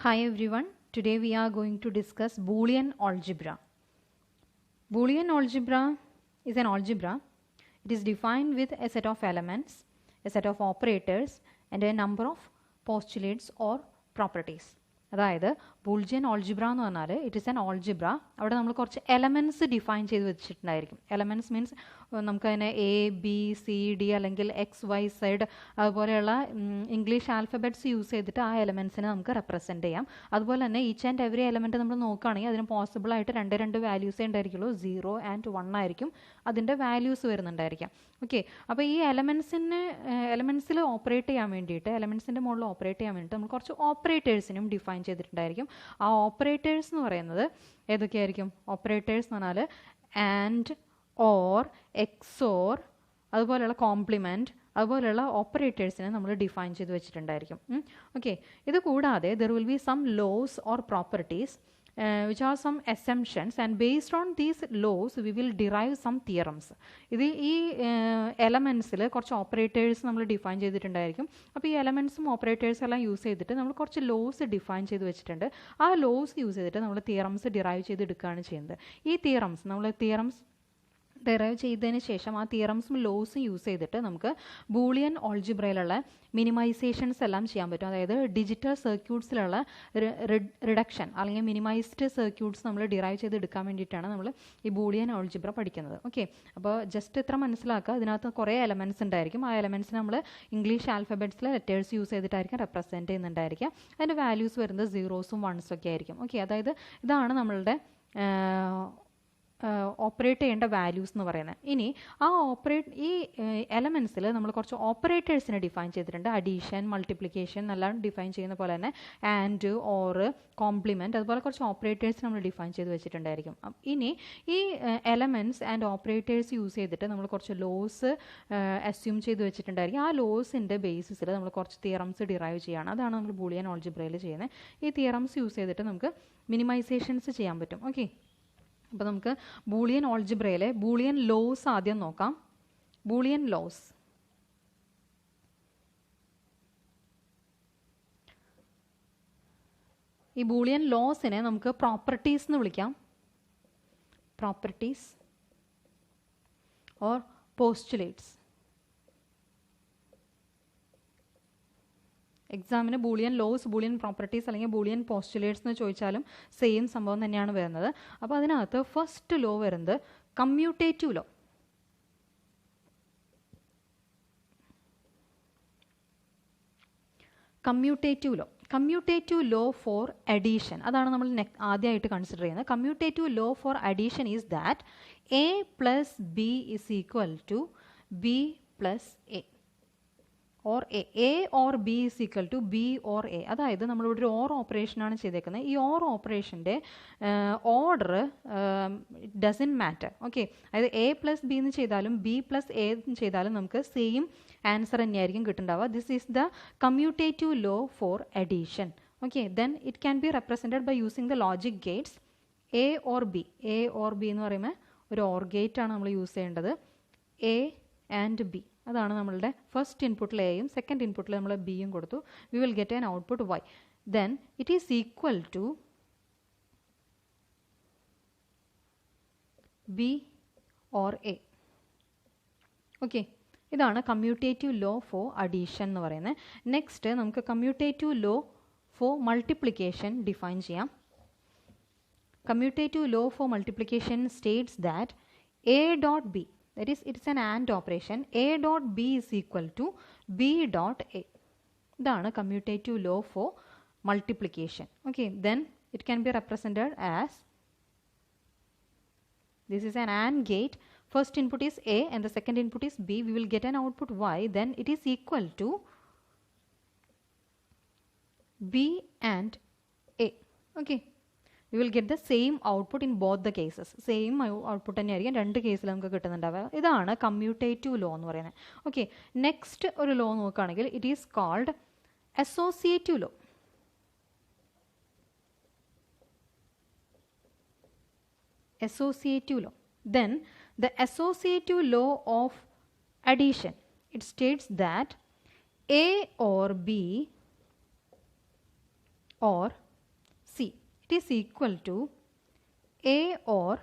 Hi everyone, today we are going to discuss Boolean algebra. Boolean algebra is an algebra. It is defined with a set of elements, a set of operators and a number of postulates or properties. അതായത് Boolean algebra എന്ന് പറഞ്ഞാൽ it is an algebra. അവിടെ നമ്മൾ കുറച്ച് elements define ചെയ്ത് വെച്ചിട്ടുണ്ടായിരിക്കും. Elements means നമുക്ക് അതിനെ A B C D അല്ലെങ്കിൽ എക്സ് വൈ സെഡ് അതുപോലെയുള്ള ഇംഗ്ലീഷ് ആൽഫബറ്റ്സ് യൂസ് ചെയ്തിട്ട് ആ എലമെൻറ്റ്സിനെ നമുക്ക് റെപ്രസെൻറ്റ് ചെയ്യാം. അതുപോലെ തന്നെ ഈച്ച് ആൻഡ് എവറി എലമെൻറ്റ് നമ്മൾ നോക്കുകയാണെങ്കിൽ അതിന് പോസിബിളായിട്ട് രണ്ട് വാല്യൂസേ ഉണ്ടായിരിക്കുള്ളൂ. 0 and 1 ആയിരിക്കും അതിൻ്റെ വാല്യൂസ് വരുന്നുണ്ടായിരിക്കാം. ഓക്കെ, അപ്പോൾ ഈ എലമെൻറ്റ്സിൽ ഓപ്പറേറ്റ് ചെയ്യാൻ വേണ്ടിയിട്ട് എലമെൻറ്റ്സിൻ്റെ മുകളിൽ ഓപ്പറേറ്റ് ചെയ്യാൻ വേണ്ടിയിട്ട് നമ്മൾ കുറച്ച് ഓപ്പറേറ്റേഴ്സിനും ഡിഫൈൻ ചെയ്തിട്ടുണ്ടായിരിക്കും. ആ ഓപ്പറേറ്റേഴ്സ് എന്ന് പറയുന്നത് ഏതൊക്കെയായിരിക്കും? ഓപ്പറേറ്റേഴ്സ് എന്ന് പറഞ്ഞാൽ ആൻഡ്, ഓർ, എക്സോർ, അതുപോലെയുള്ള കോംപ്ലിമെൻറ്റ്, അതുപോലെയുള്ള ഓപ്പറേറ്റേഴ്സിനെ നമ്മൾ ഡിഫൈൻ ചെയ്ത് വെച്ചിട്ടുണ്ടായിരിക്കും. ഓക്കെ, ഇത് കൂടാതെ there will be some laws or properties which are some assumptions, and based on these laws we will derive some theorems. ഇത് ഈ എലമെൻറ്റ്സിൽ കുറച്ച് ഓപ്പറേറ്റേഴ്സ് നമ്മൾ ഡിഫൈൻ ചെയ്തിട്ടുണ്ടായിരിക്കും. അപ്പോൾ ഈ എലമെൻറ്റ്സും ഓപ്പറേറ്റേഴ്സും എല്ലാം യൂസ് ചെയ്തിട്ട് നമ്മൾ കുറച്ച് ലോസ് ഡിഫൈൻ ചെയ്ത് വെച്ചിട്ടുണ്ട്. ആ ലോസ് യൂസ് ചെയ്തിട്ട് നമ്മൾ തിയറംസ് ഡിറൈവ് ചെയ്തെടുക്കുകയാണ് ചെയ്യുന്നത്. ഈ തിയറംസ് ഡെറൈവ് ചെയ്തതിന് ശേഷം ആ തിയറംസും ലോസും യൂസ് ചെയ്തിട്ട് നമുക്ക് ബൂളിയൻ ഓൾജിബ്രയിലുള്ള മിനിമൈസേഷൻസ് എല്ലാം ചെയ്യാൻ പറ്റും. അതായത് ഡിജിറ്റൽ സർക്യൂട്ട്സിലുള്ള റിഡക്ഷൻ അല്ലെങ്കിൽ മിനിമൈസ്ഡ് സർക്യൂട്ട്സ് നമ്മൾ ഡിറൈവ് ചെയ്തെടുക്കാൻ വേണ്ടിയിട്ടാണ് നമ്മൾ ഈ ബൂളിയൻ ഓൾജിബ്ര പഠിക്കുന്നത്. ഓക്കെ, അപ്പോൾ ജസ്റ്റ് ഇത്ര മനസ്സിലാക്കുക. ഇതിനകത്ത് കുറേ എലമെൻറ്റ്സ് ഉണ്ടായിരിക്കും. ആ എലമെൻറ്റ്സ് നമ്മൾ ഇംഗ്ലീഷ് ആൽഫബറ്റ്സിലെ ലെറ്റേഴ്സ് യൂസ് ചെയ്തിട്ടായിരിക്കും റെപ്രസെൻറ്റ് ചെയ്യുന്നുണ്ടായിരിക്കുക. അതിൻ്റെ വാല്യൂസ് വരുന്നത് 0s ഉം 1s ഒക്കെ ആയിരിക്കും. ഓക്കെ, അതായത് ഇതാണ് നമ്മളുടെ ഓപ്പറേറ്റ് ചെയ്യേണ്ട വാല്യൂസ് എന്ന് പറയുന്നത്. ഇനി ഈ എലമെൻറ്റ്സിൽ നമ്മൾ കുറച്ച് ഓപ്പറേറ്റേഴ്സിനെ ഡിഫൈൻ ചെയ്തിട്ടുണ്ട്. അഡീഷൻ, മൾട്ടിപ്ലിക്കേഷൻ എല്ലാം ഡിഫൈൻ ചെയ്യുന്ന പോലെ തന്നെ ആൻഡ്, ഓർ, കോംപ്ലിമെൻറ്റ്, അതുപോലെ കുറച്ച് ഓപ്പറേറ്റേഴ്സ് നമ്മൾ ഡിഫൈൻ ചെയ്ത് വെച്ചിട്ടുണ്ടായിരിക്കും. ഇനി ഈ എലമെൻറ്റ്സ് ആൻഡ് ഓപ്പറേറ്റേഴ്സ് യൂസ് ചെയ്തിട്ട് നമ്മൾ കുറച്ച് ലോസ് അസ്യൂം ചെയ്ത് വെച്ചിട്ടുണ്ടായിരിക്കും. ആ ലോസിൻ്റെ ബേസിസിൽ നമ്മൾ കുറച്ച് തിയറംസ് ഡിറൈവ് ചെയ്യുകയാണ്. അതാണ് നമ്മൾ ബൂളിയൻ ഓൾജിബ്രയിൽ ചെയ്യുന്നത്. ഈ തിയറംസ് യൂസ് ചെയ്തിട്ട് നമുക്ക് മിനിമൈസേഷൻസ് ചെയ്യാൻ പറ്റും. ഓക്കെ, അപ്പോൾ നമുക്ക് ബൂളിയൻ ഓൾജിബ്രയിലെ ബൂളിയൻ ലോസ് ആദ്യം നോക്കാം. ബൂളിയൻ ലോസ്, ഈ ബൂളിയൻ ലോസിനെ നമുക്ക് പ്രോപ്പർട്ടീസ് എന്ന് വിളിക്കാം. Properties or postulates. എക്സാമിന് ബൂളിയൻ ലോസ്, ബൂളിയൻ പ്രോപ്പർട്ടീസ് അല്ലെങ്കിൽ ബൂളിയൻ പോസ്റ്റുലേറ്റ്സ് എന്ന് ചോദിച്ചാലും സെയിം സംഭവം തന്നെയാണ് വരുന്നത്. അപ്പോൾ അതിനകത്ത് ഫസ്റ്റ് ലോ വരുന്നത് commutative law. Commutative law for addition, അതാണ് നമ്മൾ ആദ്യമായിട്ട് കൺസിഡർ ചെയ്യുന്നത്. Commutative law for addition is that A plus B is equal to B plus A or A or B is equal to B or A. അതായത് നമ്മളിവിടെ ഒരു or ഓപ്പറേഷനാണ് ചെയ്തേക്കുന്നത്. ഈ ഓർ ഓപ്പറേഷൻ്റെ ഓർഡർ ഡസൻറ്റ് മാറ്റർ. ഓക്കെ, അതായത് A plus B എന്ന് ചെയ്താലും ബി പ്ലസ് എ എന്ന് ചെയ്താലും നമുക്ക് സെയിം ആൻസർ തന്നെയായിരിക്കും കിട്ടുന്നുണ്ടാവുക. This is the commutative law for addition. Okay, then it can be represented by using the logic gates A or B. A or B എന്ന് പറയുമ്പോൾ ഒരു ഓർ ഗേറ്റാണ് നമ്മൾ യൂസ് ചെയ്യേണ്ടത്. എ ആൻഡ് ബി, അതാണ് നമ്മളുടെ first ഇൻപുട്ടിൽ എയും സെക്കൻഡ് ഇൻപുട്ടിൽ നമ്മൾ ബിയും കൊടുത്തു. We will get an output Y. Then it is equal to B or A. Okay, ഇതാണ് കമ്മ്യൂട്ടേറ്റീവ് ലോ ഫോർ അഡീഷൻ എന്ന് പറയുന്നത്. നെക്സ്റ്റ് നമുക്ക് commutative law for multiplication define ചെയ്യാം. Commutative law for multiplication states that A dot B, that is it's an AND operation, a dot b is equal to b dot a. ഇതാണ് commutative law for multiplication. Okay, then it can be represented as, this is an AND gate. First input is a and the second input is b. We will get an output y. Then it is equal to b and a. Okay, we will get the same output in both the cases. Same output തന്നെയായിരിക്കും രണ്ട് കേസിൽ നമുക്ക് കിട്ടുന്നുണ്ടാവുക. ഇതാണ് commutative law എന്ന് പറയുന്നത്. Okay, next ഒരു law നോക്കുകയാണെങ്കിൽ it is called associative law. Associative law. Then the associative law of addition, it states that A or B or it is equal to A or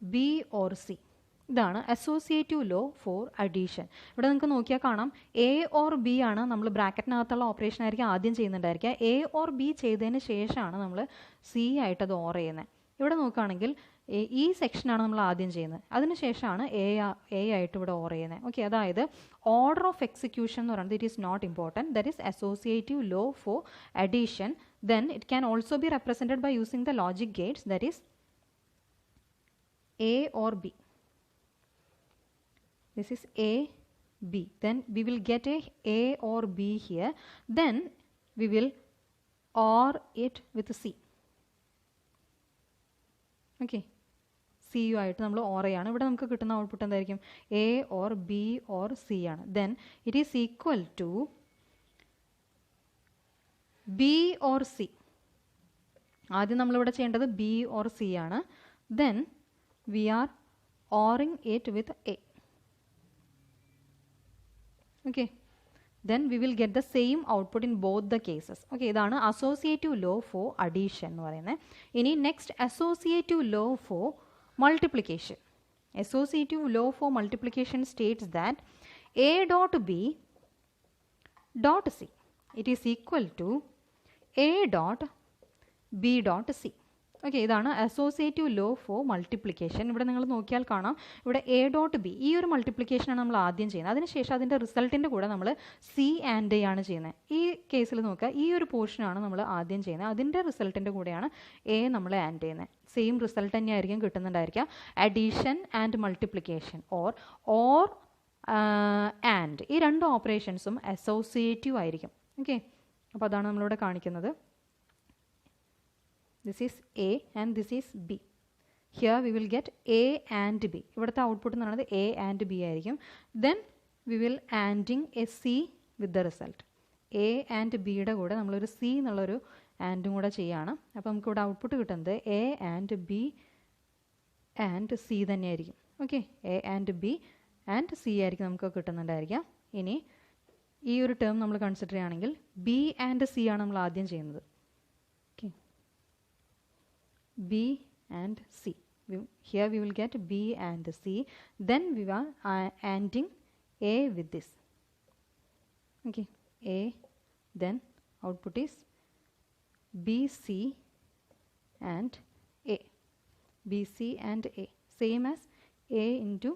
B or C. ഇതാണ് associative law for addition. ഇവിടെ നിങ്ങൾക്ക് നോക്കിയാൽ കാണാം A or B ആണ് നമ്മൾ ബ്രാക്കറ്റിനകത്തുള്ള operation ആയിരിക്കും ആദ്യം ചെയ്യുന്നുണ്ടായിരിക്കുക. A or B ചെയ്തതിന് ശേഷമാണ് നമ്മൾ സി ആയിട്ട് അത് ഓർ ചെയ്യുന്നത്. ഇവിടെ നോക്കുകയാണെങ്കിൽ ഈ സെക്ഷനാണ് നമ്മൾ ആദ്യം ചെയ്യുന്നത്, അതിനുശേഷമാണ് എ ആയിട്ട് ഇവിടെ ഓർ ചെയ്യുന്നത്. ഓക്കെ, അതായത് ഓർഡർ ഓഫ് എക്സിക്യൂഷൻ എന്ന് പറയുന്നത് it is not important. That is associative law for addition. Then it can also be represented by using the logic gates, that is A or B. This is A, B. Then we will get A or B here. Then we will OR it with C. Okay. C ആയിട്ട് നമ്മൾ OR ചെയ്യാണ്. ഇവിടെ നമുക്ക് കിട്ടുന്ന output എന്തായിരിക്കും? A or B or C ആണ്. Then it is equal to B or C. ആദ്യം നമ്മളിവിടെ ചെയ്യേണ്ടത് B or C ആണ്. Then we are ORing it with A. Okay, then we will get the same output in both the cases. Okay, ഇതാണ് associative law for addition എന്ന് പറയുന്നത്. ഇനി next associative law for multiplication. Associative law for multiplication states that A dot B dot C it is equal to A dot B dot C. Okay, ഇതാണ് associative law for multiplication. ഇവിടെ നിങ്ങൾ നോക്കിയാൽ കാണാം ഇവിടെ A dot B ഈ ഒരു മൾട്ടിപ്ലിക്കേഷനാണ് നമ്മൾ ആദ്യം ചെയ്യുന്നത്. അതിനുശേഷം അതിൻ്റെ റിസൾട്ടിൻ്റെ കൂടെ നമ്മൾ സി ആൻഡ് എ ആണ് ചെയ്യുന്നത്. ഈ കേസിൽ നോക്കുക, ഈ ഒരു പോർഷനാണ് നമ്മൾ ആദ്യം ചെയ്യുന്നത്, അതിൻ്റെ റിസൾട്ടിൻ്റെ കൂടെയാണ് എ നമ്മൾ ആൻഡ് ചെയ്യുന്നത്. സെയിം റിസൾട്ട് തന്നെയായിരിക്കും കിട്ടുന്നുണ്ടായിരിക്കുക. Addition and multiplication or and ഈ രണ്ട് ഓപ്പറേഷൻസും അസോസിയേറ്റീവ് ആയിരിക്കും. ഓക്കെ, അപ്പോൾ അതാണ് നമ്മളിവിടെ കാണിക്കുന്നത്. This is A and this is B. Here we will get A and B. ഇവിടുത്തെ ഔട്ട്പുട്ട് എന്ന് പറയുന്നത് A and B ആയിരിക്കും. Then we will ANDing a C with the result. A and Bയുടെ കൂടെ നമ്മളൊരു C എന്നുള്ളൊരു ആൻഡും കൂടെ ചെയ്യുകയാണ്. അപ്പോൾ നമുക്കിവിടെ ഔട്ട്പുട്ട് കിട്ടുന്നത് A and B and C തന്നെയായിരിക്കും. Okay, A and B and C ആയിരിക്കും നമുക്ക് കിട്ടുന്നുണ്ടായിരിക്കാം. ഇനി ഈ ഒരു ടേം നമ്മൾ കൺസിഡർ ചെയ്യുകയാണെങ്കിൽ B and C ആണ് നമ്മൾ ആദ്യം ചെയ്യുന്നത്. B and C. Here we will get B and C. Then we are ANDing A with this. Okay, A. Then output is B, C and A. B, C and A. Same as A into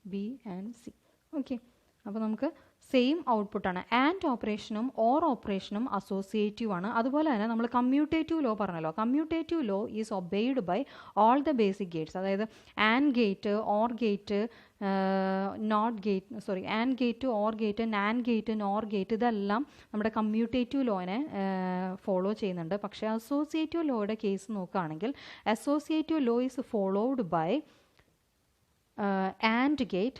B and C. Okay. അപ്പോൾ നമുക്ക് same ഔട്ട്പുട്ടാണ്. And ഓപ്പറേഷനും or ഓപ്പറേഷനും associative ആണ്. അതുപോലെ തന്നെ നമ്മൾ commutative law പറഞ്ഞല്ലോ. Commutative law is obeyed by all the basic gates. അതായത് and gate, or gate, not gate, sorry and gate, or gate, NAND gate, NOR gate, ഇതെല്ലാം നമ്മുടെ കമ്മ്യൂട്ടേറ്റീവ് ലോനെ ഫോളോ ചെയ്യുന്നുണ്ട്. പക്ഷേ അസോസിയേറ്റീവ് ലോയുടെ കേസ് നോക്കുകയാണെങ്കിൽ associative law is followed by and gate,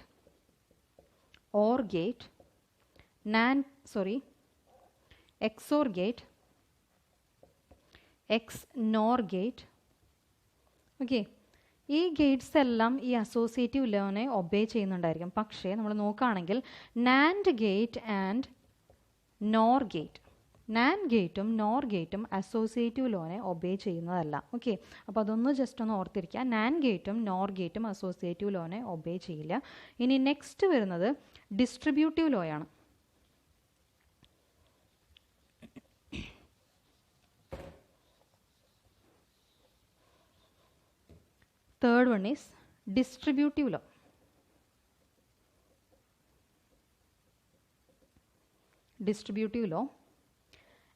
OR gate, XOR gate, XNOR gate. Okay, ഈ Gates എല്ലാം ഈ അസോസിയേറ്റീവ് ലോനെ ഒബേ ചെയ്യുന്നുണ്ടായിരിക്കും. പക്ഷേ നമ്മൾ നോക്കുകയാണെങ്കിൽ NAND gate and nor gate, NAND ഗേറ്റും നോർ ഗേറ്റും അസോസിയേറ്റീവ് ലോനെ ഒബേ ചെയ്യുന്നതല്ല. ഓക്കെ, അപ്പോൾ അതൊന്ന് ജസ്റ്റ് ഒന്ന് ഓർത്തിരിക്കുക. നാൻഡ് ഗേറ്റും നോർ ഗേറ്റും അസോസിയേറ്റീവ് ലോനെ ഒബേ ചെയ്യില്ല. ഇനി നെക്സ്റ്റ് വരുന്നത് distributive ലോയാണ്. Third one is distributive law. Distributive law.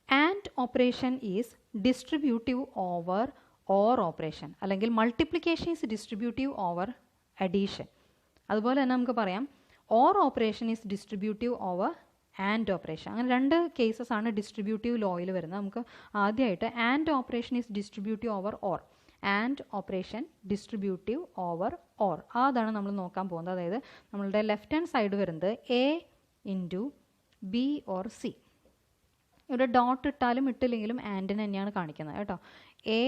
And operation is distributive over OR operation. അല്ലെങ്കിൽ multiplication is distributive over addition. അതുപോലെ തന്നെ നമുക്ക് പറയാം OR operation is distributive over AND operation. അങ്ങനെ രണ്ട് കേസസ് ആണ് ഡിസ്ട്രിബ്യൂട്ടീവ് ലോയിൽ വരുന്നത്. നമുക്ക് ആദ്യമായിട്ട് AND operation is distributive over OR. AND operation distributive over OR. അതാണ് നമ്മൾ നോക്കാൻ പോകുന്നത്. അതായത് നമ്മളുടെ ലെഫ്റ്റ് ഹാൻഡ് സൈഡ് വരുന്നത് A into B or C. ഇവിടെ ഡോട്ട് ഇട്ടാലും ഇട്ടില്ലെങ്കിലും ആൻഡിന് തന്നെയാണ് കാണിക്കുന്നത് കേട്ടോ. A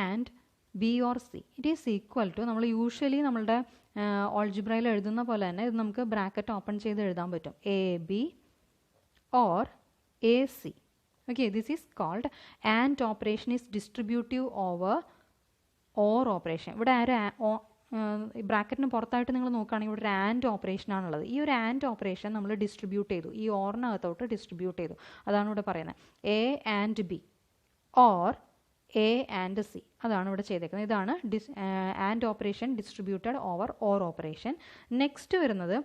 and B or C it is equal to, നമ്മൾ യൂഷ്വലി നമ്മളുടെ ഓൾജിബ്രയിൽ എഴുതുന്ന പോലെ തന്നെ ഇത് നമുക്ക് ബ്രാക്കറ്റ് ഓപ്പൺ ചെയ്ത് എഴുതാൻ പറ്റും. AB or AC. Okay, this is called AND operation is distributive over OR operation. ഇവിടെ ബ്രാക്കറ്റിന് പുറത്തായിട്ട് നിങ്ങൾ നോക്കുകയാണെങ്കിൽ ഇവിടെ ഒരു ആൻഡ് ഓപ്പറേഷൻ ആണുള്ളത്. ഈ ഒരു ആൻഡ് ഓപ്പറേഷൻ നമ്മൾ ഡിസ്ട്രിബ്യൂട്ട് ചെയ്തു, ഈ ഓറിനകത്തോട്ട് ഡിസ്ട്രിബ്യൂട്ട് ചെയ്തു. അതാണ് ഇവിടെ പറയുന്നത് A and B or A and C, അതാണ് ഇവിടെ ചെയ്തേക്കുന്നത്. ഇതാണ് and operation distributed over or operation. Next വരുന്നത്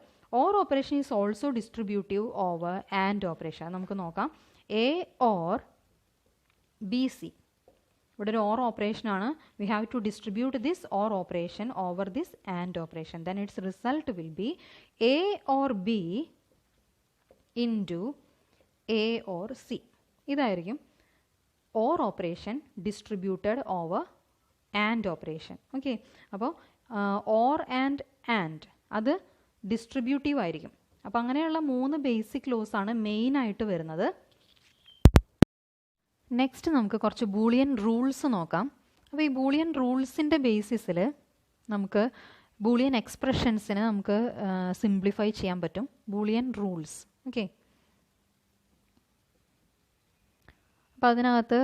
or operation is also distributive over and operation. നമുക്ക് നോക്കാം. എ ഓർ ബി സി, ഇവിടെ ഒരു ഓർ ഓപ്പറേഷൻ ആണ്. We have to distribute this or operation over this and operation. Then its result will be A or B into A or C. ഇതായിരിക്കും or operation distributed over and operation. Okay, അപ്പോൾ or and അത് distributive ആയിരിക്കും. അപ്പോൾ അങ്ങനെയുള്ള 3 basic loss ആണ് മെയിനായിട്ട് വരുന്നത്. Next നമുക്ക് കുറച്ച് ബൂളിയൻ റൂൾസ് നോക്കാം. അപ്പോൾ ഈ ബൂളിയൻ റൂൾസിൻ്റെ ബേസിസിൽ നമുക്ക് ബൂളിയൻ എക്സ്പ്രഷൻസിനെ നമുക്ക് സിംപ്ലിഫൈ ചെയ്യാൻ പറ്റും. Boolean rules. ഓക്കെ, അപ്പോൾ അതിനകത്ത്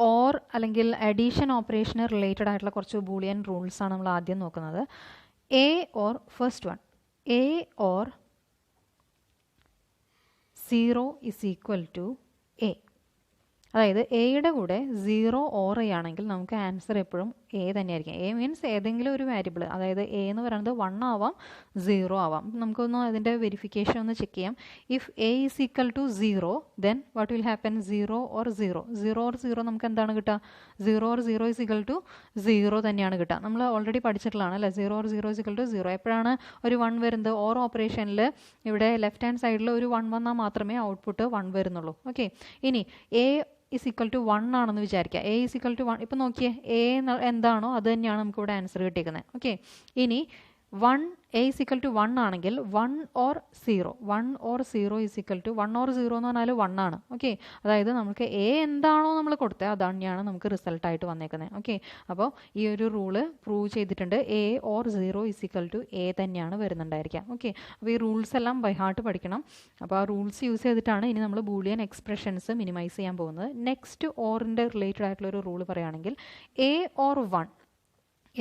ഓർ അല്ലെങ്കിൽ അഡീഷൻ ഓപ്പറേഷന് റിലേറ്റഡ് ആയിട്ടുള്ള കുറച്ച് ബൂളിയൻ റൂൾസാണ് നമ്മൾ ആദ്യം നോക്കുന്നത്. A or first one, A or 0 is equal to A. അതായത് എയുടെ കൂടെ 0 ഓർ എ ആണെങ്കിൽ നമുക്ക് ആൻസർ എപ്പോഴും എ തന്നെയായിരിക്കും. എ മീൻസ് ഏതെങ്കിലും ഒരു വേരിയബിൾ, അതായത് എ എന്ന് പറയുന്നത് 1 ആവാം 0 ആവാം. നമുക്കൊന്ന് അതിൻ്റെ വെരിഫിക്കേഷൻ ഒന്ന് ചെക്ക് ചെയ്യാം. If A is equal to 0 then what will happen? 0 or 0. 0 or 0 നമുക്ക് എന്താണ് കിട്ടുക? 0 ഓർ 0 ഈസ് ഈക്വൽ ടു 0 തന്നെയാണ് കിട്ടുക. നമ്മൾ ഓൾറെഡി പഠിച്ചിട്ടുള്ളതാണ് അല്ലേ? 0 ഓർ 0 ഈസ് ഈക്വൽ ടു 0. എപ്പോഴാണ് ഒരു 1 വരുന്നത്? ഓർ ഓപ്പറേഷനിൽ ഇവിടെ ലെഫ്റ്റ് ഹാൻഡ് സൈഡിൽ ഒരു 1 വന്നാൽ മാത്രമേ ഔട്ട്പുട്ട് 1 വരുന്നുള്ളൂ. ഓക്കെ, ഇനി എ ഇസ് ഈക്വൽ ടു 1 ആണെന്ന് വിചാരിക്കുക. A is equal to 1. ഇപ്പം നോക്കിയേ, എ എന്താണോ അത് തന്നെയാണ് നമുക്കിവിടെ ആൻസർ കിട്ടിയിരിക്കുന്നത്. ഓക്കെ, ഇനി 1 എ ഇസ് ഈക്വൽ ടു 1 ആണെങ്കിൽ 1 or 0, 1 or 0 is equal to 1 or 0 എന്ന് പറഞ്ഞാൽ 1 ആണ്. ഓക്കെ, അതായത് നമുക്ക് എ എന്താണോ നമ്മൾ കൊടുത്തത് അതാണ് നമുക്ക് റിസൾട്ടായിട്ട് വന്നേക്കുന്നത്. ഓക്കെ, അപ്പോൾ ഈ ഒരു റൂള് പ്രൂവ് ചെയ്തിട്ടുണ്ട്. A or 0 is equal to A തന്നെയാണ് വരുന്നുണ്ടായിരിക്കുക. ഓക്കെ, അപ്പോൾ ഈ റൂൾസ് എല്ലാം ബൈ ഹാർട്ട് പഠിക്കണം. അപ്പോൾ ആ റൂൾസ് യൂസ് ചെയ്തിട്ടാണ് ഇനി നമ്മൾ ബൂളിയൻ എക്സ്പ്രഷൻസ് മിനിമൈസ് ചെയ്യാൻ പോകുന്നത്. നെക്സ്റ്റ് ഓറിൻ്റെ റിലേറ്റഡ് ആയിട്ടുള്ള ഒരു റൂൾ പറയുകയാണെങ്കിൽ A or 1,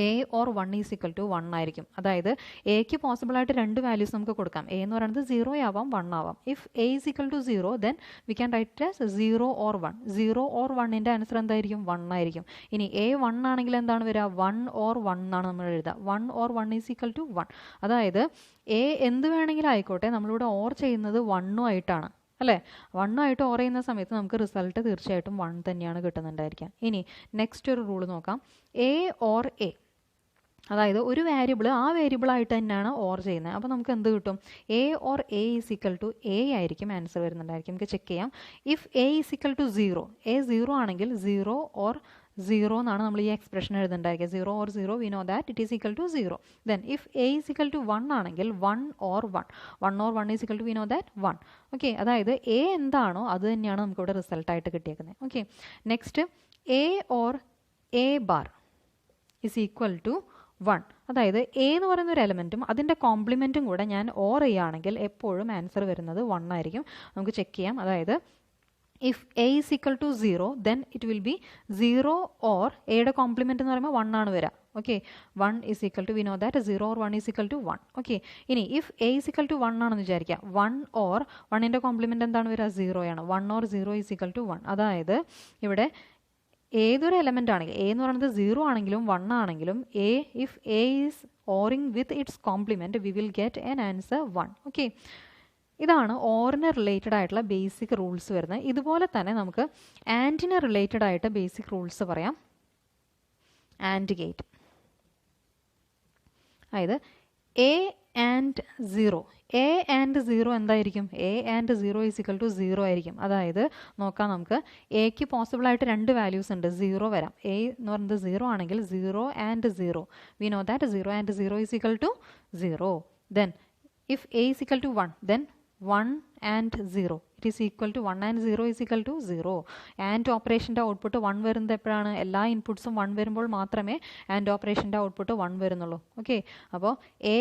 A or 1 is equal to 1 ആയിരിക്കും. അതായത് എക്ക് പോസിബിളായിട്ട് 2 വാല്യൂസ് നമുക്ക് കൊടുക്കാം. എ എന്ന് പറയുന്നത് 0 ആവാം 1 ആവാം. If A is equal to 0 then we can write as 0 or 1. 0 or 1ൻ്റെ ആൻസർ എന്തായിരിക്കും? 1 ആയിരിക്കും. ഇനി എ 1 ആണെങ്കിൽ എന്താണ് വരിക? 1 ഓർ 1 എന്നാണ് നമ്മൾ എഴുതുക. 1 ഓർ 1 ഈസ് ഈക്വൽ ടു 1. അതായത് എ എന്ത് വേണമെങ്കിലും ആയിക്കോട്ടെ, നമ്മളിവിടെ ഓർ ചെയ്യുന്നത് 1 ആയിട്ടാണ് അല്ലേ? 1 ആയിട്ട് ഓർ ചെയ്യുന്ന സമയത്ത് നമുക്ക് റിസൾട്ട് തീർച്ചയായിട്ടും 1 തന്നെയാണ് കിട്ടുന്നുണ്ടായിരിക്കുക. ഇനി നെക്സ്റ്റ് ഒരു റൂൾ നോക്കാം. എ ഓർ എ, അതായത് ഒരു വേരിയബിൾ ആ വേരിയബിളായിട്ട് തന്നെയാണ് ഓർ ചെയ്യുന്നത്. അപ്പോൾ നമുക്ക് എന്ത് കിട്ടും? A or A is equal to A ആയിരിക്കും ആൻസർ വരുന്നുണ്ടായിരിക്കും. നമുക്ക് ചെക്ക് ചെയ്യാം. If A is equal to 0, A 0 ആണെങ്കിൽ 0 ഓർ 0 എന്നാണ് നമ്മൾ ഈ എക്സ്പ്രഷൻ എഴുതുന്നുണ്ടായിരിക്കുക. 0 or 0 we know that it is equal to 0. Then if A is equal to 1 ആണെങ്കിൽ 1 or 1, 1 or 1 is equal to we know that 1. Okay, അതായത് A എന്താണോ അത് തന്നെയാണ് നമുക്കിവിടെ റിസൾട്ടായിട്ട് കിട്ടിയേക്കുന്നത്. Okay, next A or A bar is equal to 1. അതായത് A എന്ന് പറയുന്ന ഒരു എലമെൻറ്റും അതിൻ്റെ കോംപ്ലിമെൻറ്റും കൂടെ ഞാൻ ഓർ ചെയ്യുകയാണെങ്കിൽ എപ്പോഴും ആൻസർ വരുന്നത് 1 ആയിരിക്കും. നമുക്ക് ചെക്ക് ചെയ്യാം. അതായത് if A is equal to 0 then it will be 0 or എയുടെ കോംപ്ലിമെൻറ്റ് എന്ന് പറയുമ്പോൾ 1 ആണ് വരിക. Okay, 1 is equal to we know that 0 or 1 is equal to 1. Okay, ഇനി if A is equal to 1 ആണെന്ന് വിചാരിക്കുക. 1 ഓർ 1ൻ്റെ കോംപ്ലിമെൻറ്റ് എന്താണ് വരിക? 0 ആണ്. 1 ഓർ 0 ഈസ് ഈക്വൽ ടു 1. അതായത് ഇവിടെ ഏതൊരു എലമെൻ്റ് ആണെങ്കിലും, എ എന്ന് പറയുന്നത് 0 ആണെങ്കിലും 1 ആണെങ്കിലും if A is oring with its complement we will get an answer 1. Okay, ഇതാണ് ഓറിന് റിലേറ്റഡ് ആയിട്ടുള്ള ബേസിക് റൂൾസ് വരുന്നത്. ഇതുപോലെ തന്നെ നമുക്ക് ആൻഡിന് റിലേറ്റഡ് ആയിട്ട് ബേസിക് റൂൾസ് പറയാം. ആൻഡ് ഗേറ്റ്, അതായത് എ ആൻഡ് 0, എ ആൻഡ് 0 എന്തായിരിക്കും? A and 0 is equal to 0 ആയിരിക്കും. അതായത് നോക്കാം, നമുക്ക് എക്ക് പോസിബിളായിട്ട് 2 വാല്യൂസ് ഉണ്ട്. 0 വരാം. എ എന്ന് പറയുന്നത് 0 ആണെങ്കിൽ 0 and 0 we know that 0 and 0 is equal to 0. Then if A is equal to 1 then 1 and 0 it is equal to 1 and 0 is equal to 0. And ഓപ്പറേഷൻ്റെ ഔട്ട്പുട്ട് 1 വരുന്നത് എപ്പോഴാണ്? എല്ലാ ഇൻപുട്സും 1 വരുമ്പോൾ മാത്രമേ ആൻഡ് ഓപ്പറേഷൻ്റെ ഔട്ട്പുട്ട് 1 വരുന്നുള്ളൂ. ഓക്കെ, അപ്പോൾ എ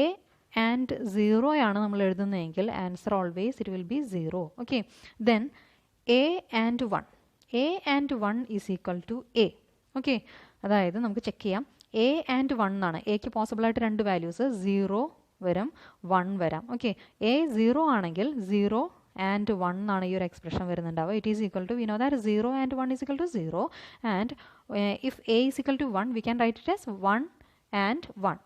ആൻഡ് 0 ആണ് നമ്മൾ എഴുതുന്നതെങ്കിൽ answer always it will be 0. Okay, then A and one, A and one is equal to A. Okay, അതായത് നമുക്ക് ചെക്ക് ചെയ്യാം. എ ആൻഡ് വൺ ആണ്. എക്ക് പോസിബിളായിട്ട് രണ്ട് വാല്യൂസ് 0 വരും, 1 വരാം. ഓക്കെ, എ 0 ആണെങ്കിൽ 0 ആൻഡ് 1 ആണ് ഈ ഒരു എക്സ്പ്രഷൻ വരുന്നുണ്ടാവുക. It is equal to, we know that 0 and 1 is equal to 0 and if A is equal to 1 we can write it as 1 and 1.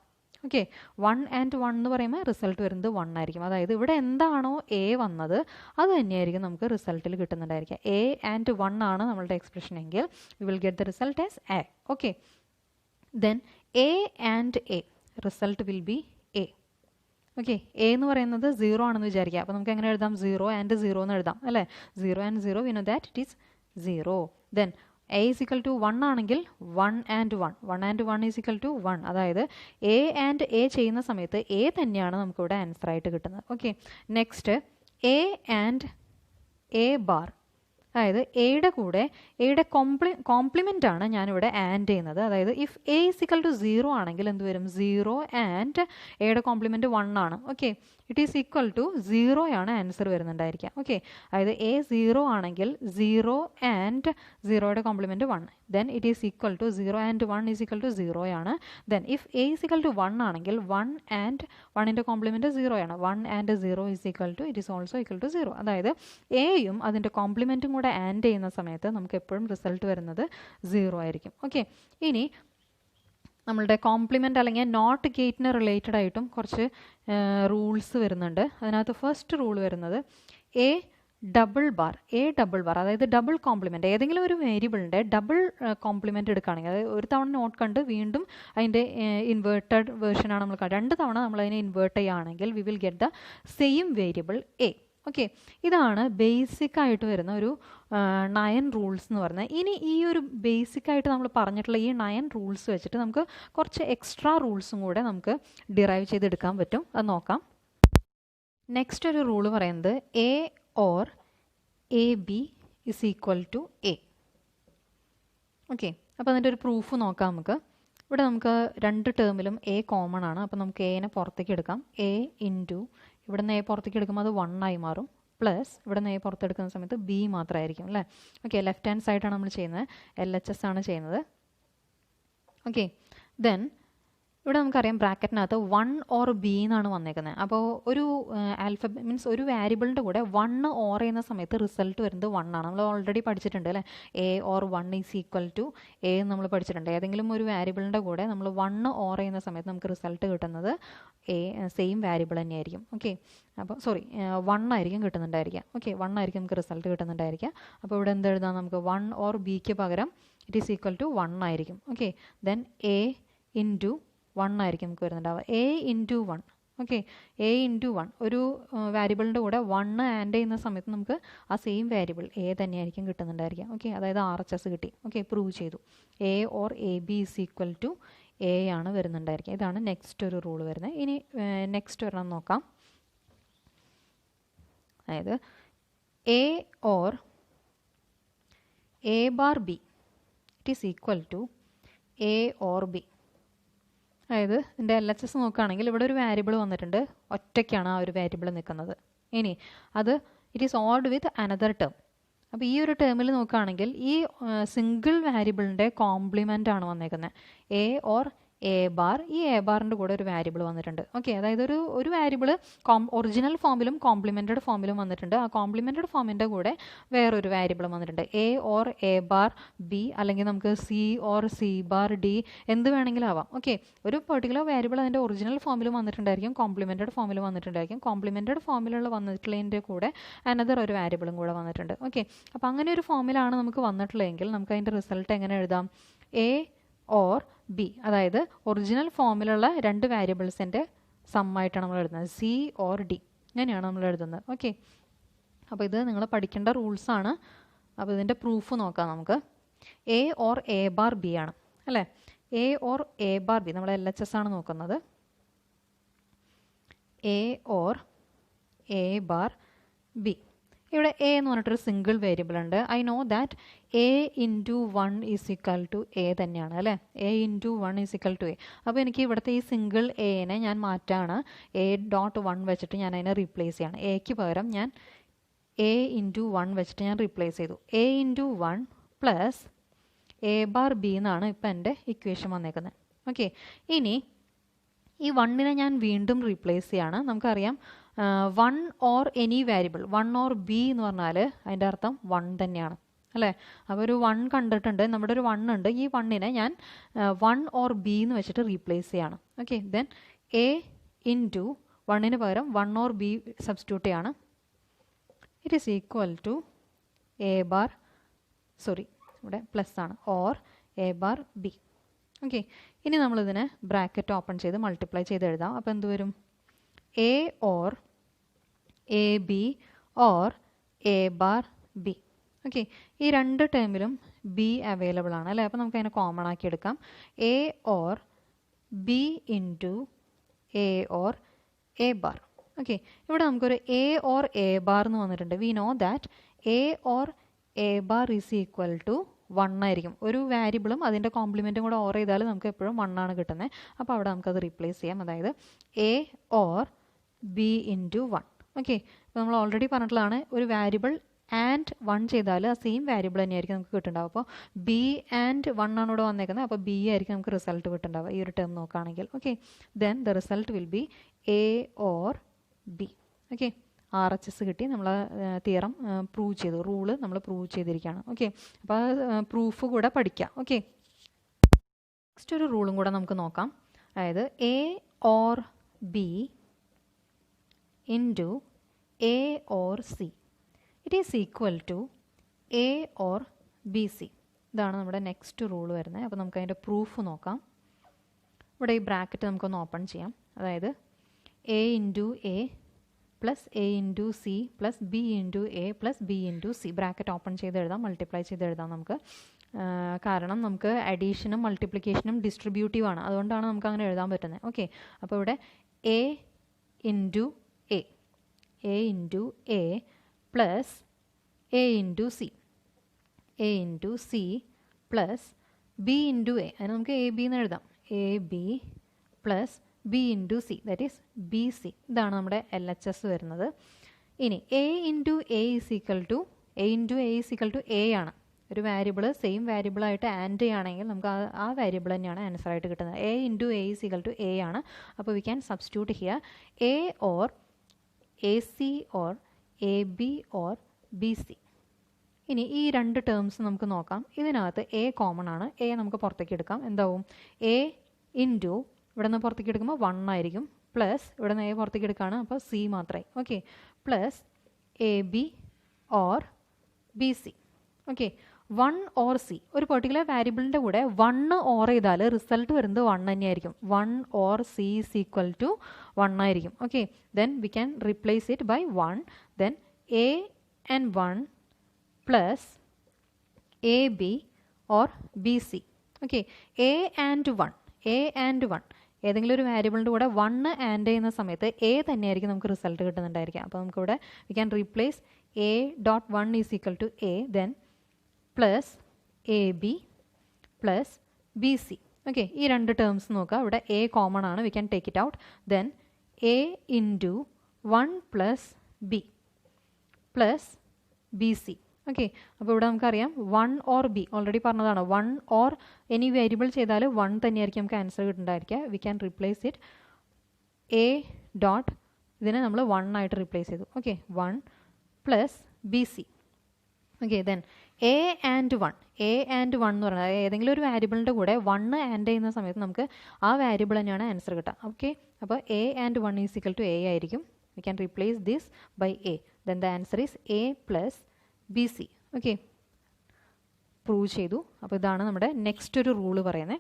Okay, 1 and 1 എന്ന് പറയുമ്പോൾ റിസൾട്ട് വരുന്നത് 1 ആയിരിക്കും. അതായത് ഇവിടെ എന്താണോ എ വന്നത് അത് തന്നെയായിരിക്കും നമുക്ക് റിസൾട്ടിൽ കിട്ടുന്നുണ്ടായിരിക്കുക. എ ആൻഡ് 1 ആണ് നമ്മളുടെ എക്സ്പ്രഷൻ എങ്കിൽ V will get the result as A. Okay, then A and A, result will be A. Okay, A എന്ന് പറയുന്നത് 0 ആണെന്ന് വിചാരിക്കുക. അപ്പോൾ നമുക്ക് എങ്ങനെ എഴുതാം? 0 ആൻഡ് 0 എന്ന് എഴുതാം അല്ലേ? 0 and 0 we know that it is 0. Then A is equal to 1 ആണെങ്കിൽ 1 and 1, 1 and 1 is equal to 1. അതായത് എ ആൻഡ് എ ചെയ്യുന്ന സമയത്ത് എ തന്നെയാണ് നമുക്കിവിടെ ആൻസർ ആയിട്ട് കിട്ടുന്നത്. Okay, next A and A bar, അതായത് എയുടെ കൂടെ എയുടെ കോംപ്ലിമെൻ്റ് ആണ് ഞാനിവിടെ ആൻഡ് ചെയ്യുന്നത്. അതായത് if A is equal to 0 ആണെങ്കിൽ എന്ത് വരും? 0 ആൻഡ് എയുടെ കോംപ്ലിമെൻറ്റ് 1 ആണ്. Okay, it is equal to 0 ആണ് ആൻസർ വരുന്നുണ്ടായിരിക്കുക. ഓക്കെ, അതായത് എ 0 ആണെങ്കിൽ 0 ആൻഡ് 0യുടെ complement 1, then it is equal to 0 and 1 is equal to 0 ആണ്. Then if A is equal to 1 ആണെങ്കിൽ 1 ആൻഡ് 1ൻ്റെ കോംപ്ലിമെൻറ്റ് 0 ആണ്. 1 and 0 is equal to, it is also equal to 0. അതായത് എയും അതിൻ്റെ കോംപ്ലിമെൻറ്റും കൂടെ ആൻഡ് ചെയ്യുന്ന സമയത്ത് നമുക്ക് എപ്പോഴും റിസൾട്ട് വരുന്നത് 0 ആയിരിക്കും. ഓക്കെ, ഇനി നമ്മളുടെ കോംപ്ലിമെൻ്റ് അല്ലെങ്കിൽ നോട്ട് ഗേറ്റിന് റിലേറ്റഡ് ആയിട്ടും കുറച്ച് റൂൾസ് വരുന്നുണ്ട്. അതിനകത്ത് ഫസ്റ്റ് റൂൾ വരുന്നത് എ ഡബിൾ ബാർ, അതായത് ഡബിൾ കോംപ്ലിമെൻ്റ്, ഏതെങ്കിലും ഒരു വേരിയബിളിൻ്റെ ഡബിൾ കോംപ്ലിമെൻ്റ് എടുക്കുകയാണെങ്കിൽ, അതായത് ഒരു തവണ നോട്ട് കണ്ട് വീണ്ടും അതിൻ്റെ ഇൻവേർട്ടഡ് വേർഷനാണ് നമ്മൾ രണ്ട് തവണ നമ്മൾ അതിനെ ഇൻവേർട്ട് ചെയ്യുകയാണെങ്കിൽ V will get the same variable A. Okay, ഇതാണ് ബേസിക് ആയിട്ട് വരുന്ന ഒരു 9 റൂൾസ് എന്ന് പറഞ്ഞാൽ. ഇനി ഈ ഒരു ബേസിക് ആയിട്ട് നമ്മൾ പറഞ്ഞിട്ടുള്ള ഈ 9 റൂൾസ് വെച്ചിട്ട് നമുക്ക് കുറച്ച് എക്സ്ട്രാ റൂൾസും കൂടെ നമുക്ക് ഡിറൈവ് ചെയ്തെടുക്കാൻ പറ്റും. അത് നോക്കാം. നെക്സ്റ്റ് ഒരു റൂള് പറയുന്നത് A or A B is equal to A. Okay, അപ്പോൾ അതിൻ്റെ ഒരു പ്രൂഫ് നോക്കാം നമുക്ക്. ഇവിടെ നമുക്ക് രണ്ട് ടേമിലും എ കോമൺ ആണ്. അപ്പോൾ നമുക്ക് എനെ പുറത്തേക്ക് എടുക്കാം. എ ഇൻറ്റു ഇവിടെ നിന്ന് എ പുറത്തേക്ക് എടുക്കുമ്പോൾ അത് 1 ആയി മാറും, പ്ലസ് ഇവിടെ നിന്ന് എ പുറത്തെടുക്കുന്ന സമയത്ത് ബി മാത്രമായിരിക്കും അല്ലേ? ഓക്കെ, ലെഫ്റ്റ് ഹാൻഡ് സൈഡാണ് നമ്മൾ ചെയ്യുന്നത്, LHS ആണ് ചെയ്യുന്നത്. ഓക്കെ, ദെൻ ഇവിടെ നമുക്കറിയാം ബ്രാക്കറ്റിനകത്ത് 1 ഓർ ബി എന്നാണ് വന്നേക്കുന്നത്. അപ്പോൾ ഒരു മീൻസ് ഒരു വാരിയബിളിൻ്റെ കൂടെ 1 ഓർ ചെയ്യുന്ന സമയത്ത് റിസൾട്ട് വരുന്നത് 1 ആണ്. നമ്മൾ ഓൾറെഡി പഠിച്ചിട്ടുണ്ട് അല്ലേ? A or 1 is equal to A എന്ന് നമ്മൾ പഠിച്ചിട്ടുണ്ട്. ഏതെങ്കിലും ഒരു വാരിയബിളിൻ്റെ കൂടെ നമ്മൾ 1 ഓർ ചെയ്യുന്ന സമയത്ത് നമുക്ക് റിസൾട്ട് കിട്ടുന്നത് സെയിം വാരിയബിൾ തന്നെയായിരിക്കും. ഓക്കെ, അപ്പോൾ 1 ആയിരിക്കും കിട്ടുന്നുണ്ടായിരിക്കുക. ഓക്കെ, 1 ആയിരിക്കും നമുക്ക് റിസൾട്ട് കിട്ടുന്നുണ്ടായിരിക്കുക. അപ്പോൾ ഇവിടെ എന്ത് എഴുതാം? നമുക്ക് 1 ഓർ ബിക്ക് പകരം ഇറ്റ് ഈസ് ഈക്വൽ ടു 1 ആയിരിക്കും. ഓക്കെ, ദെൻ എ ഇൻറ്റു 1 ആയിരിക്കും നമുക്ക് വരുന്നുണ്ടാവുക. A into 1. Okay, A into 1 ഒരു വാരിയബിളിൻ്റെ കൂടെ 1 ആൻഡ് ചെയ്യുന്ന സമയത്ത് നമുക്ക് ആ സെയിം വാരിയബിൾ എ തന്നെയായിരിക്കും കിട്ടുന്നുണ്ടായിരിക്കുക. ഓക്കെ, അതായത് RHS കിട്ടി. ഓക്കെ, പ്രൂവ് ചെയ്തു. A or A B is equal to A ആണ് വരുന്നുണ്ടായിരിക്കുക. ഇതാണ് നെക്സ്റ്റ് ഒരു റൂൾ വരുന്നത്. ഇനി നെക്സ്റ്റ് ഒരെണ്ണം നോക്കാം. അതായത് A or A bar B it is equal to A or B. അതായത് ഇതിൻ്റെ LHS നോക്കുകയാണെങ്കിൽ ഇവിടെ ഒരു വാരിയബിൾ വന്നിട്ടുണ്ട്, ഒറ്റയ്ക്കാണ് ആ ഒരു വാരിയബിൾ നിൽക്കുന്നത്. ഇനി അത് it is old with another term. അപ്പോൾ ഈ ഒരു ടേമിൽ നോക്കുകയാണെങ്കിൽ ഈ സിംഗിൾ വാരിയബിളിൻ്റെ കോംപ്ലിമെൻ്റ് ആണ് വന്നേക്കുന്നത് എ ഓർ എ ബാർ. ഈ എ ബാറിൻ്റെ കൂടെ ഒരു വാരിയബിൾ വന്നിട്ടുണ്ട്. ഓക്കെ, അതായത് ഒരു വാരിയബിൾ ഒറിജിനൽ ഫോമിലും കോംപ്ലിമെൻറ്റഡ് ഫോമിലും വന്നിട്ടുണ്ട്. ആ കോംപ്ലിമെൻറ്റഡ് ഫോമിൻ്റെ കൂടെ വേറൊരു വാരിയബിൾ വന്നിട്ടുണ്ട് A or A bar B, അല്ലെങ്കിൽ നമുക്ക് C or C bar D എന്ത് വേണമെങ്കിലും ആവാം. ഓക്കെ, ഒരു പെർട്ടിക്കുലർ വാരിയബിൾ അതിൻ്റെ ഒറിജിനൽ ഫോമിലും വന്നിട്ടുണ്ടായിരിക്കും, കോംപ്ലിമെൻറ്റഡ് ഫോമിലും വന്നിട്ടുണ്ടായിരിക്കും. കോംപ്ലിമെൻറ്റഡ് ഫോമിലുള്ള വന്നിട്ടുള്ളതിൻ്റെ കൂടെ അനദർ ഒരു വാരിയബിളും കൂടെ വന്നിട്ടുണ്ട്. ഓക്കെ, അപ്പോൾ അങ്ങനെ ഒരു ഫോമിലാണ് നമുക്ക് വന്നിട്ടുള്ളതെങ്കിൽ നമുക്ക് അതിൻ്റെ റിസൾട്ട് എങ്ങനെ എഴുതാം? എ ഓർ ബി, അതായത് ഒറിജിനൽ ഫോമിലുള്ള രണ്ട് വാരിയബിൾസിൻ്റെ സമ്മായിട്ടാണ് നമ്മൾ എഴുതുന്നത്, സി ഓർ ഡി, ഇങ്ങനെയാണ് നമ്മൾ എഴുതുന്നത്. ഓക്കെ, അപ്പോൾ ഇത് നിങ്ങൾ പഠിക്കേണ്ട റൂൾസാണ്. അപ്പോൾ ഇതിൻ്റെ പ്രൂഫ് നോക്കാം നമുക്ക്. A or A bar B ആണ് അല്ലേ? A or A bar B നമ്മൾ LHS ആണ് നോക്കുന്നത്. A or A bar B, ഇവിടെ എ എന്ന് പറഞ്ഞിട്ടൊരു സിംഗിൾ വേരിയബിൾ ഉണ്ട്. I know that A into 1 is equal to A തന്നെയാണ് അല്ലേ? A into 1 is equal to A. അപ്പോൾ എനിക്ക് ഇവിടുത്തെ ഈ സിംഗിൾ എനെ ഞാൻ മാറ്റാണ്, എ ഡോട്ട് 1 വെച്ചിട്ട് ഞാൻ അതിനെ റീപ്ലേസ് ചെയ്യാണ്. എക്ക് പകരം ഞാൻ എ ഇൻറ്റു 1 വെച്ചിട്ട് ഞാൻ റീപ്ലേസ് ചെയ്തു. A into 1 plus A bar B എന്നാണ് ഇപ്പം എൻ്റെ ഇക്വേഷൻ വന്നേക്കുന്നത്. ഓക്കെ, ഇനി ഈ 1നെ ഞാൻ വീണ്ടും റീപ്ലേസ് ചെയ്യാണ്. നമുക്കറിയാം 1 or any variable, 1 or B എന്ന് പറഞ്ഞാൽ അതിൻ്റെ അർത്ഥം 1 തന്നെയാണ് അല്ലേ. അപ്പോൾ ഒരു 1 കണ്ടിട്ടുണ്ട്, നമ്മുടെ ഒരു 1 ഉണ്ട്. ഈ 1നെ ഞാൻ 1 ഓർ ബി എന്ന് വെച്ചിട്ട് റീപ്ലേസ് ചെയ്യാണ്. ഓക്കെ, ദെൻ എ ഇൻറ്റു 1ന് പകരം 1 ഓർ ബി സബ്സ്റ്റിറ്റ്യൂട്ട് ചെയ്യാണ്. It is equal to A bar, sorry ഇവിടെ പ്ലസ് ആണ്, or A bar B. Okay, ഇനി നമ്മളിതിനെ ബ്രാക്കറ്റ് ഓപ്പൺ ചെയ്ത് മൾട്ടിപ്ലൈ ചെയ്ത് എഴുതാം. അപ്പോൾ എന്ത് വരും? A or A B or A bar B. Okay, ഈ രണ്ട് ടേമിലും ബി അവൈലബിൾ ആണ് അല്ലേ. അപ്പോൾ നമുക്ക് അതിനെ കോമൺ ആക്കി എടുക്കാം. A or B into A or A bar. Okay, ഇവിടെ നമുക്കൊരു എ ഓർ എ ബാർ എന്ന് വന്നിട്ടുണ്ട്. We know that A or A bar is equal to 1 ആയിരിക്കും. ഒരു വാരിയബിളും അതിൻ്റെ കോംപ്ലിമെൻറ്റും കൂടെ ഓർ ചെയ്താൽ നമുക്ക് എപ്പോഴും 1 ആണ് കിട്ടുന്നത്. അപ്പോൾ അവിടെ നമുക്കത് റീപ്ലേസ് ചെയ്യാം. അതായത് A or B into 1. Okay, അപ്പോൾ നമ്മൾ ഓൾറെഡി പറഞ്ഞിട്ടുള്ളതാണ്, ഒരു വാരിയബിൾ ആൻഡ് 1 ചെയ്താൽ ആ സെയിം വാരിയബിൾ തന്നെയായിരിക്കും നമുക്ക് കിട്ടുന്നുണ്ടാവും. അപ്പോൾ ബി ആൻഡ് 1 ആണ് ഇവിടെ വന്നേക്കുന്നത്. അപ്പോൾ ബി ആയിരിക്കും നമുക്ക് റിസൾട്ട് കിട്ടുന്നുണ്ടാവുക ഈ ഒരു ടേം നോക്കുകയാണെങ്കിൽ. Okay, then the result will be A or B. Okay, RHS കിട്ടി. നമ്മൾ തിയറം പ്രൂവ് ചെയ്തു, റൂള് നമ്മൾ പ്രൂവ് ചെയ്തിരിക്കുകയാണ്. ഓക്കെ, അപ്പോൾ പ്രൂഫ് കൂടെ പഠിക്കാം. ഓക്കെ, നെക്സ്റ്റ് ഒരു റൂളും കൂടെ നമുക്ക് നോക്കാം. അതായത് A or B into A or C it is equal to A or B C. ഇതാണ് നമ്മുടെ നെക്സ്റ്റ് റൂൾ വരുന്നത്. അപ്പോൾ നമുക്ക് അതിൻ്റെ പ്രൂഫ് നോക്കാം. ഇവിടെ ഈ ബ്രാക്കറ്റ് നമുക്കൊന്ന് ഓപ്പൺ ചെയ്യാം. അതായത് A into A plus A into C plus B into A plus B into C. Bracket open ചെയ്ത് എഴുതാം, മൾട്ടിപ്ലൈ ചെയ്ത് എഴുതാം നമുക്ക്. കാരണം നമുക്ക് അഡീഷനും മൾട്ടിപ്ലിക്കേഷനും ഡിസ്ട്രിബ്യൂട്ടീവ് ആണ്, അതുകൊണ്ടാണ് നമുക്ക് അങ്ങനെ എഴുതാൻ പറ്റുന്നത്. ഓക്കെ, അപ്പോൾ ഇവിടെ A into A, A into A plus A into C, A into C plus B into A. അതിന് നമുക്ക് എ ബി എന്ന് എഴുതാം. A B plus B into C, that is B C. ഇതാണ് നമ്മുടെ LHS വരുന്നത്. ഇനി A into A is equal to, A into A is equal to A ആണ്. ഒരു വാരിയബിൾ സെയിം വാരിയബിളായിട്ട് ആൻഡ് ചെയ്യുകയാണെങ്കിൽ നമുക്ക് ആ വാരിയബിൾ തന്നെയാണ് ആൻസർ ആയിട്ട് കിട്ടുന്നത്. A into A is equal to A ആണ്. അപ്പോൾ we can substitute here A or A C or A B or B C. ഇനി ഈ രണ്ട് ടേംസ് നമുക്ക് നോക്കാം. ഇതിനകത്ത് എ കോമൺ ആണ്. എ നമുക്ക് പുറത്തേക്ക് എടുക്കാം. എന്താവും? എ ഇൻറ്റു ഇവിടെ നിന്ന് പുറത്തേക്ക് എടുക്കുമ്പോൾ 1 ആയിരിക്കും, പ്ലസ് ഇവിടെ നിന്ന് എ പുറത്തേക്ക് എടുക്കുകയാണ്, അപ്പോൾ സി മാത്രമായി. Okay, plus A B or B C. Okay, 1 or C, ഒരു പെർട്ടിക്കുലർ വാരിയബിളിൻ്റെ കൂടെ 1 ഓർ ചെയ്താൽ റിസൾട്ട് വരുന്നത് 1 തന്നെയായിരിക്കും. 1 or C is equal to 1 ആയിരിക്കും. Okay, then we can replace it by 1. Then A and 1 plus A B or B C. Okay, A and 1, A and 1 ഏതെങ്കിലും ഒരു വാരിയബിളിൻ്റെ കൂടെ 1 ആൻഡ് ചെയ്യുന്ന സമയത്ത് എ തന്നെയായിരിക്കും നമുക്ക് റിസൾട്ട് കിട്ടുന്നുണ്ടായിരിക്കാം. അപ്പോൾ നമുക്കിവിടെ we can replace A dot 1 is equal to A, then plus A B plus B C. Okay, ഈ രണ്ട് ടേംസ് നോക്കുക. ഇവിടെ എ കോമൺ ആണ്, we can take it out. Then A into 1 plus B plus B C. Okay, അപ്പോൾ ഇവിടെ നമുക്കറിയാം 1 or B already പറഞ്ഞതാണ്. 1 or any variable ചെയ്താൽ 1 തന്നെയായിരിക്കും നമുക്ക് ആൻസർ കിട്ടുന്നുണ്ടായിരിക്കുക. We can replace it A dot, ഇതിനെ നമ്മൾ 1 ആയിട്ട് റീപ്ലേസ് ചെയ്തു. Okay, 1 plus B C. Okay, then A and 1, A and 1 എന്ന് പറഞ്ഞാൽ ഏതെങ്കിലും ഒരു വാരിയബിളിൻ്റെ കൂടെ 1 ആൻഡ് ചെയ്യുന്ന സമയത്ത് നമുക്ക് ആ വാരിയബിൾ തന്നെയാണ് ആൻസർ കിട്ടുക. ഓക്കെ, അപ്പോൾ A and 1 is equal to A ആയിരിക്കും. We can replace this by A, then the answer is A plus B C. Okay, prove ചെയ്തു. അപ്പോൾ ഇതാണ് നമ്മുടെ നെക്സ്റ്റ് ഒരു റൂള് പറയുന്നത്.